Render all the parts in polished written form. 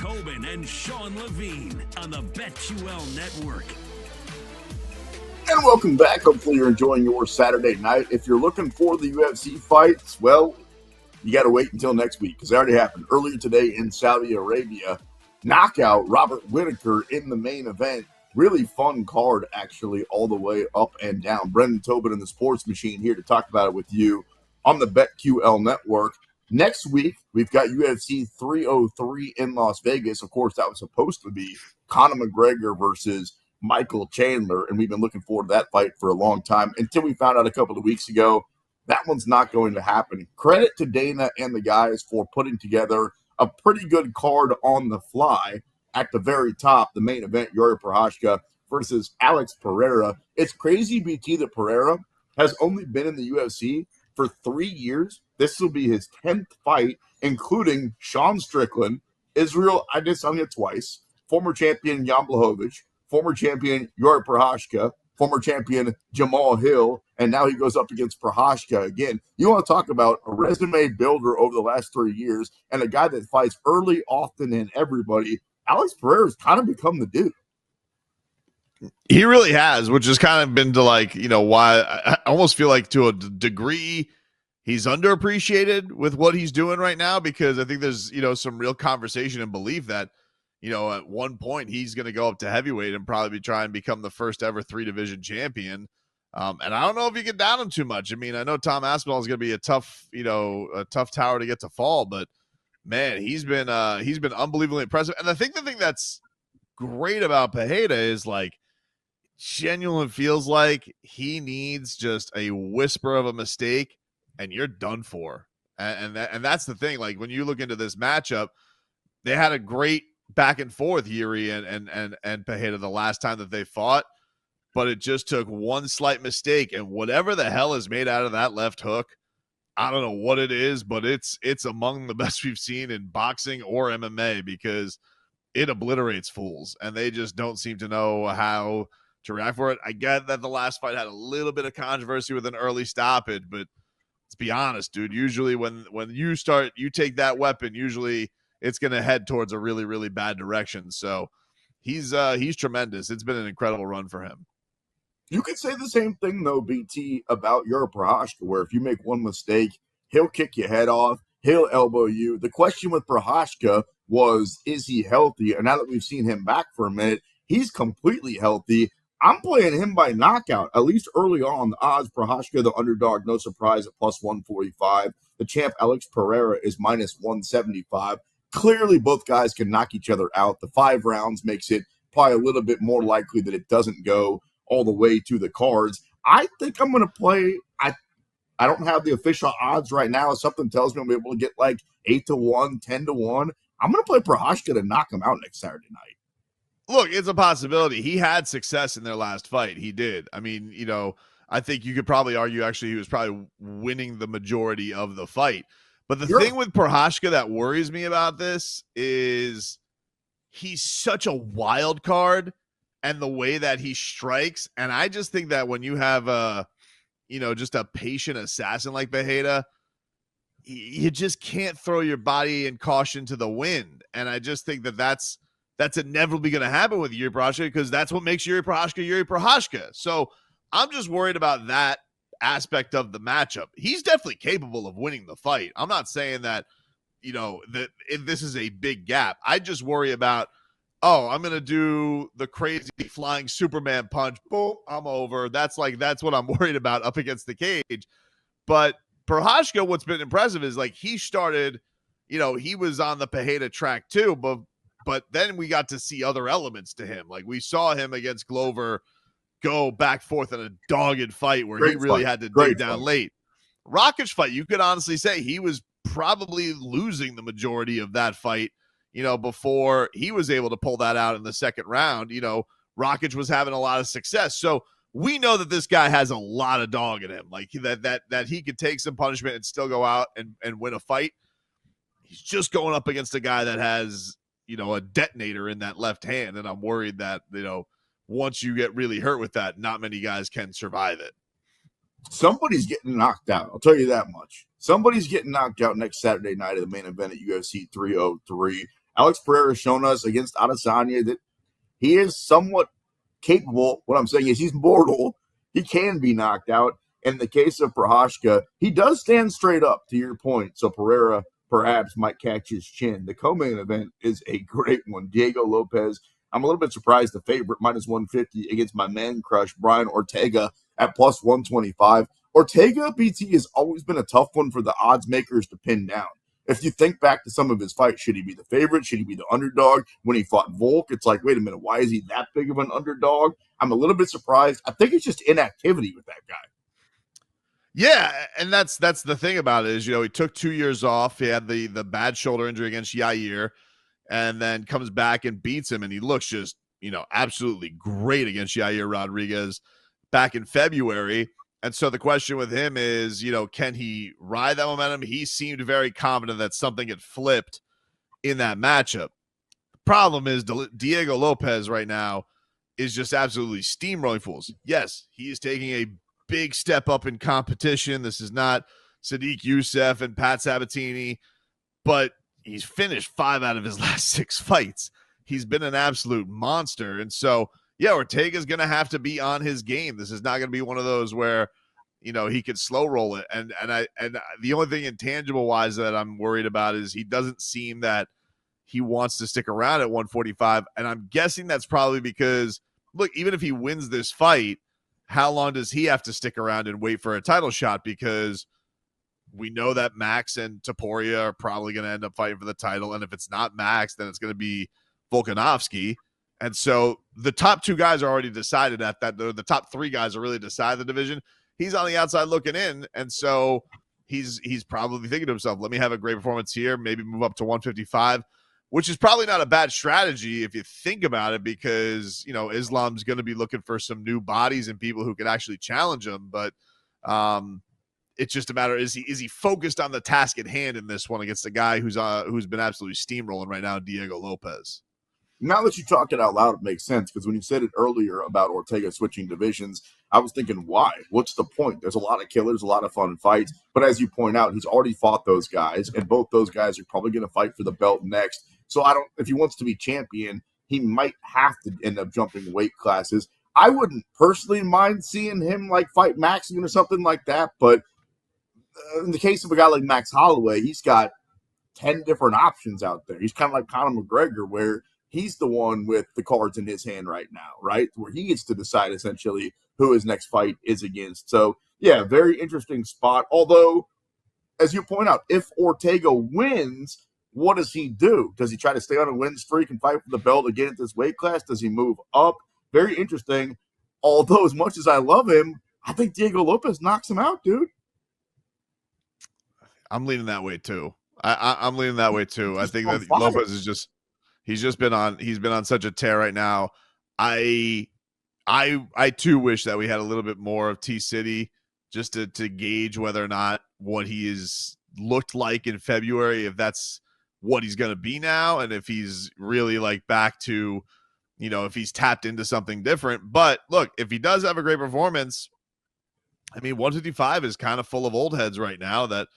Tobin and Sean Levine on the BetQL Network. And welcome back. Hopefully you're enjoying your Saturday night. If you're looking for the UFC fights, well, you got to wait until next week because they already happened earlier today in Saudi Arabia. Knockout Robert Whittaker in the main event. Really fun card, actually, all the way up and down. Brendan Tobin and the Sports Machine here to talk about it with you on the BetQL Network. Next week, we've got UFC 303 in Las Vegas. Of course, that was supposed to be Conor McGregor versus Michael Chandler, and we've been looking forward to that fight for a long time until we found out a couple of weeks ago that one's not going to happen. Credit to Dana and the guys for putting together a pretty good card on the fly. At the very top, the main event, Yuri Prochazka versus Alex Pereira. It's crazy, BT, that Pereira has only been in the UFC for 3 years. This will be his 10th fight, including Sean Strickland, Israel Adesanya twice, former champion Jan Blachowicz, former champion Yuri Prochazka, former champion Jamal Hill, and now he goes up against Prochazka again. You want to talk about a resume builder over the last 3 years and a guy that fights early, often, and everybody. Alex Pereira's kind of become the dude. He really has, which has kind of been to why I almost feel like to a degree he's underappreciated with what he's doing right now, because I think there's, some real conversation and belief that, at one point he's going to go up to heavyweight and probably try and become the first ever 3-division champion. And I don't know if you can down him too much. I mean, I know Tom Aspinall is going to be a tough tower to get to fall, but man, he's been unbelievably impressive. And the thing that's great about Pereira is genuinely feels like he needs just a whisper of a mistake and you're done for. And that's the thing. Like when you look into this matchup, they had a great back and forth, Yuri and Pereira, the last time that they fought, but it just took one slight mistake, and whatever the hell is made out of that left hook, I don't know what it is, but it's among the best we've seen in boxing or MMA, because it obliterates fools and they just don't seem to know how to react for it. I get that the last fight had a little bit of controversy with an early stoppage, but let's be honest, dude, usually when you take that weapon, usually it's going to head towards a really, really bad direction. So he's tremendous. It's been an incredible run for him. You could say the same thing, though, BT, about Yuri Prochazka, where if you make one mistake, he'll kick your head off, he'll elbow you. The question with Prochazka was, is he healthy? And now that we've seen him back for a minute, he's completely healthy. I'm playing him by knockout, at least early on. The odds, Prochazka, the underdog, no surprise, at plus 145. The champ, Alex Pereira, is minus 175. Clearly, both guys can knock each other out. The 5 rounds makes it probably a little bit more likely that it doesn't go all the way to the cards. I think I'm going to play. I don't have the official odds right now. Something tells me I'll be able to get 8-1, 10-1. I'm going to play Prochazka to knock him out next Saturday night. Look, it's a possibility. He had success in their last fight. He did. I mean, I think you could probably argue actually he was probably winning the majority of the fight. But the thing with Prochazka that worries me about this is he's such a wild card and the way that he strikes. And I just think that when you have just a patient assassin like Pereira, you just can't throw your body and caution to the wind. And I just think that that's inevitably going to happen with Yuri Prochazka, because that's what makes Yuri Prochazka. So I'm just worried about that aspect of the matchup. He's definitely capable of winning the fight. I'm not saying that, that this is a big gap. I just worry about, I'm going to do the crazy flying Superman punch. Boom, I'm over. That's what I'm worried about up against the cage. But Prochazka, what's been impressive is he started, he was on the Pereira track too, but then we got to see other elements to him. Like we saw him against Glover go back forth in a dogged fight where he really had to dig down late. Rakic fight, you could honestly say he was probably losing the majority of that fight, before he was able to pull that out in the second round. Rakic was having a lot of success. So we know that this guy has a lot of dog in him, that he could take some punishment and still go out and win a fight. He's just going up against a guy that has, a detonator in that left hand. And I'm worried that, once you get really hurt with that, not many guys can survive it. Somebody's getting knocked out. I'll tell you that much. Somebody's getting knocked out next Saturday night of the main event at UFC 303. Alex Pereira has shown us against Adesanya that he is somewhat capable. What I'm saying is he's mortal. He can be knocked out. In the case of Prochazka, he does stand straight up, to your point. So Pereira perhaps might catch his chin. The co-main event is a great one. Diego Lopez, I'm a little bit surprised the favorite, minus 150 against my man crush, Brian Ortega at plus 125. Ortega, BT, has always been a tough one for the odds makers to pin down. If you think back to some of his fights, should he be the favorite? Should he be the underdog? When he fought Volk, it's like, wait a minute, why is he that big of an underdog? I'm a little bit surprised. I think it's just inactivity with that guy. Yeah, and that's the thing about it is, he took 2 years off. He had the bad shoulder injury against Yair, and then comes back and beats him, and he looks just, absolutely great against Yair Rodriguez back in February. And so the question with him is, can he ride that momentum? He seemed very confident that something had flipped in that matchup. The problem is Diego Lopez right now is just absolutely steamrolling fools. Yes, he is taking a big step up in competition. This is not Sadiq Youssef and Pat Sabatini, but he's finished 5 out of his last 6 fights. He's been an absolute monster. And so, yeah, Ortega's going to have to be on his game. This is not going to be one of those where, he could slow roll it. And the only thing intangible wise that I'm worried about is he doesn't seem that he wants to stick around at 145. And I'm guessing that's probably because, look, even if he wins this fight, how long does he have to stick around and wait for a title shot? Because we know that Max and Topuria are probably going to end up fighting for the title. And if it's not Max, then it's going to be Volkanovski. And so the top 2 guys are already decided at that. The top 3 guys are really decided the division. He's on the outside looking in. And so he's probably thinking to himself, let me have a great performance here, maybe move up to 155, which is probably not a bad strategy if you think about it, because, Islam's going to be looking for some new bodies and people who can actually challenge him. But it's just a matter, is he focused on the task at hand in this one against a guy who's been absolutely steamrolling right now, Diego Lopez? Now that you talk it out loud, it makes sense, because when you said it earlier about Ortega switching divisions, I was thinking, why? What's the point? There's a lot of killers, a lot of fun fights. But as you point out, he's already fought those guys, and both those guys are probably going to fight for the belt next. So if he wants to be champion, he might have to end up jumping weight classes. I wouldn't personally mind seeing him fight Maxian or something like that. But in the case of a guy like Max Holloway, he's got 10 different options out there. He's kind of like Conor McGregor, where he's the one with the cards in his hand right now, right? Where he gets to decide essentially who his next fight is against. So, yeah, very interesting spot. Although, as you point out, if Ortega wins, what does he do? Does he try to stay on a win streak and fight for the belt again at this weight class? Does he move up? Very interesting. Although, as much as I love him, I think Diego Lopez knocks him out, dude. I'm leaning that way too. I'm leaning that way too. I think that Lopez is he's been on such a tear right now. I too wish that we had a little bit more of T-City just to gauge whether or not what he is looked like in February, if that's what he's going to be now, and if he's really back to, if he's tapped into something different. But look, if he does have a great performance, 155 is kind of full of old heads right now that,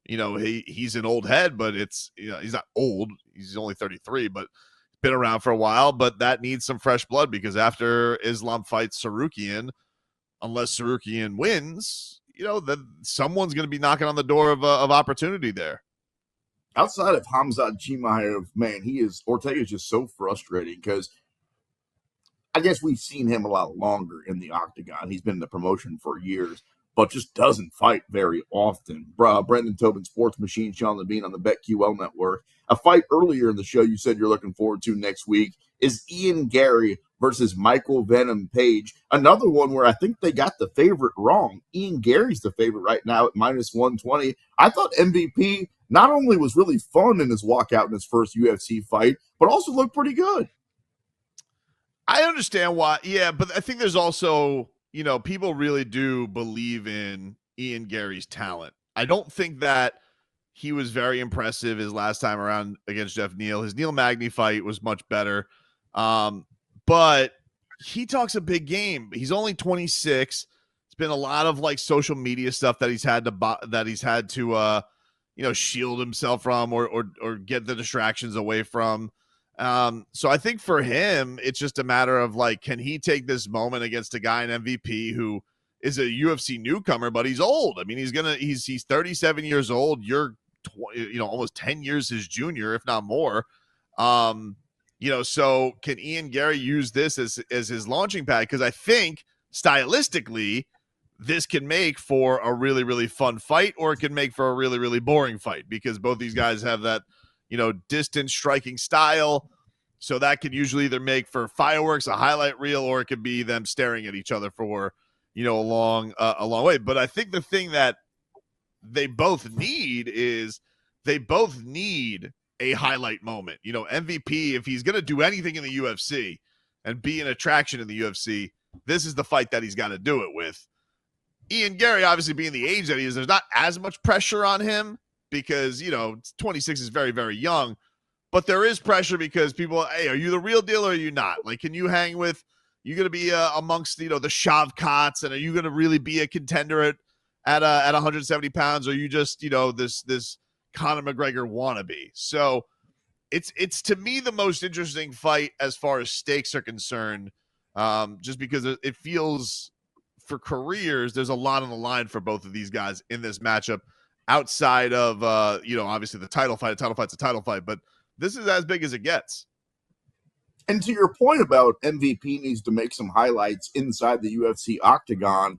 he's an old head, but it's, he's not old. He's only 33, but been around for a while. But that needs some fresh blood, because after Islam fights Sarukian, unless Sarukian wins, then someone's going to be knocking on the door of opportunity there. Outside of Hamzat Chimaev, man, Ortega is just so frustrating, because I guess we've seen him a lot longer in the octagon. He's been in the promotion for years, but just doesn't fight very often. Brendan Tobin, Sports Machine, Sean Levine on the BetQL network. A fight earlier in the show you said you're looking forward to next week is Ian Gary versus Michael Venom Page. Another one where I think they got the favorite wrong. Ian Gary's the favorite right now at minus 120. I thought MVP not only was really fun in his walkout in his first UFC fight, but also looked pretty good. I understand why. Yeah, but I think there's also, people really do believe in Ian Gary's talent. I don't think that he was very impressive his last time around against Jeff Neal. His Neil Magny fight was much better. But he talks a big game. He's only 26. It's been a lot of social media stuff that he's had to shield himself from or get the distractions away from. So I think for him, it's just a matter of like, can he take this moment against a guy in MVP who is a UFC newcomer, but he's old. I mean, he's 37 years old. You're almost 10 years his junior, if not more. So can Ian Gary use this as his launching pad? Because I think stylistically, this can make for a really, really fun fight, or it can make for a really, really boring fight, because both these guys have that, distance striking style. So that can usually either make for fireworks, a highlight reel, or it could be them staring at each other for, a long way. But I think the thing that they both need is a highlight moment. MVP, if he's going to do anything in the UFC and be an attraction in the UFC, this is the fight that he's got to do it with. Ian Gary, obviously being the age that he is, there's not as much pressure on him because, 26 is very, very young. But there is pressure because people, hey, are you the real deal or are you not? Like, can you hang with, you going to be amongst, the Shavkats, and are you going to really be a contender at 170 pounds? Or are you just, this Conor McGregor wannabe? So it's to me the most interesting fight as far as stakes are concerned, just because it feels, for careers, there's a lot on the line for both of these guys in this matchup outside of, obviously the title fight. A title fight's a title fight, but this is as big as it gets. And to your point about MVP needs to make some highlights inside the UFC octagon,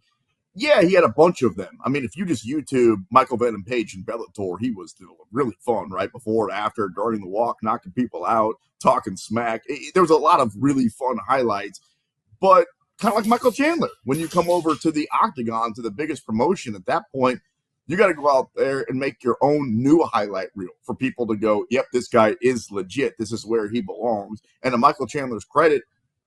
yeah, he had a bunch of them. I mean, if you just YouTube Michael Venom Page and Bellator, he was really fun, right? Before, after, during the walk, knocking people out, talking smack. There was a lot of really fun highlights. But kind of like Michael Chandler, when you come over to the octagon, to the biggest promotion, at that point, you got to go out there and make your own new highlight reel for people to go, yep, this guy is legit. This is where he belongs. And to Michael Chandler's credit,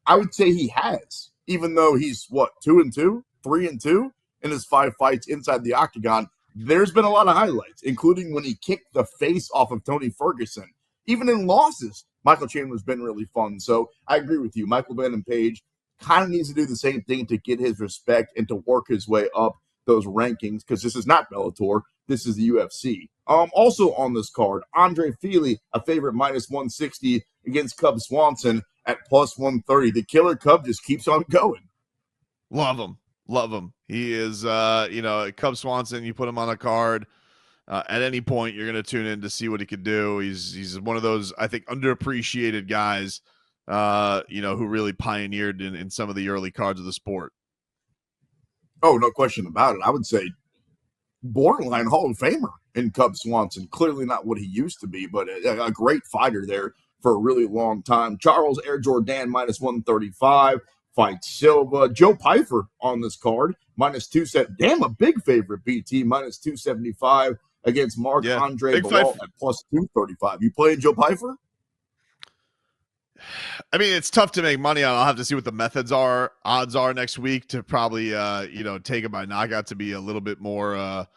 I would say he has, even though he's 2-2, 3-2 in his 5 fights inside the octagon. There's been a lot of highlights, including when he kicked the face off of Tony Ferguson. Even in losses, Michael Chandler's been really fun. So I agree with you. Michael Venom Page kind of needs to do the same thing to get his respect and to work his way up those rankings, because this is not Bellator, this is the UFC. Also on this card, Andre Feely, a favorite -160 against Cub Swanson at +130. The Killer Cub just keeps on going. Love him. He is, Cub Swanson. You put him on a card. At any point, you're going to tune in to see what he could do. He's one of those, I think, underappreciated guys, who really pioneered in some of the early cards of the sport. Oh, no question about it. I would say borderline Hall of Famer in Cub Swanson. Clearly not what he used to be, but a great fighter there for a really long time. Charles Air Jordan -135 fights Silva. Joe Pyfer on this card -270. Damn, a big favorite, BT, -275 against Marc-Andre Bilal at +235. You playing Joe Pyfer? I mean, it's tough to make money on. I'll have to see what the odds are next week to probably, take him by knockout to be a little bit more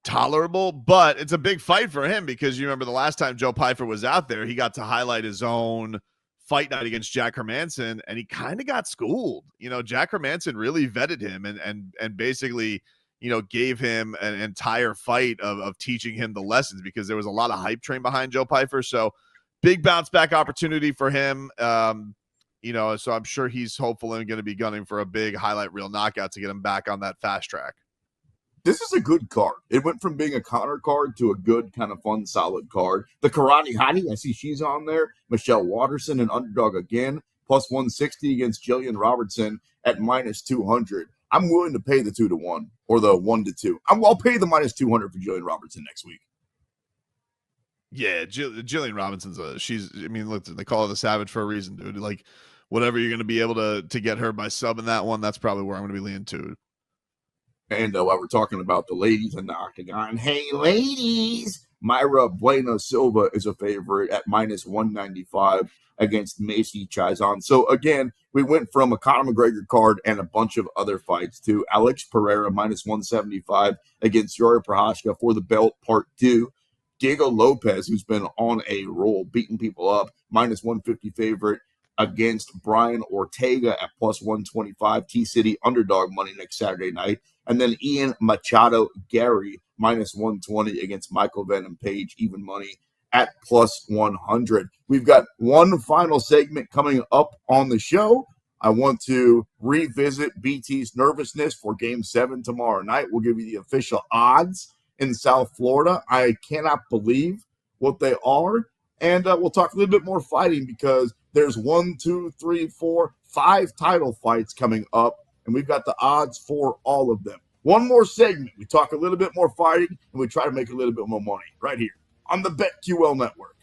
tolerable. But it's a big fight for him, because you remember the last time Joe Pyfer was out there, he got to highlight his own fight night against Jack Hermanson, and he kind of got schooled. Jack Hermanson really vetted him and basically, gave him an entire fight of teaching him the lessons, because there was a lot of hype train behind Joe Pyfer. So big bounce back opportunity for him. So I'm sure he's hopeful and going to be gunning for a big highlight reel knockout to get him back on that fast track. This is a good card. It went from being a Conor card to a good, kind of fun, solid card. The Karate Hottie, I see she's on there. Michelle Watterson, an underdog again, +160 against Jillian Robertson at -200. I'm willing to pay the 2-1 or the 1-2. I'll pay the -200 for Jillian Robertson next week. Yeah, Jillian Robinson's look, they call her the Savage for a reason, dude. Like, whatever you're going to be able to get her by sub in that one, that's probably where I'm going to be leaning to. And while we're talking about the ladies in the octagon, hey, ladies, Mayra Bueno Silva is a favorite at -195 against Macy Chizon. So, again, we went from a Conor McGregor card and a bunch of other fights to Alex Pereira -175 against Yuri Prochazka for the belt, part 2. Diego Lopez, who's been on a roll, beating people up, -150 favorite against Brian Ortega at +125. T-City underdog money next Saturday night. And then Ian Machado Gary minus 120 against Michael Venom Page, even money at plus 100. We've got one final segment coming up on the show. I want to revisit BT's nervousness for Game 7 tomorrow night. We'll give you the official odds in South Florida. I cannot believe what they are. And we'll talk a little bit more fighting because there's 1, 2, 3, 4, 5 title fights coming up, and we've got the odds for all of them. One more segment. We talk a little bit more fighting, and we try to make a little bit more money right here on the BetQL Network.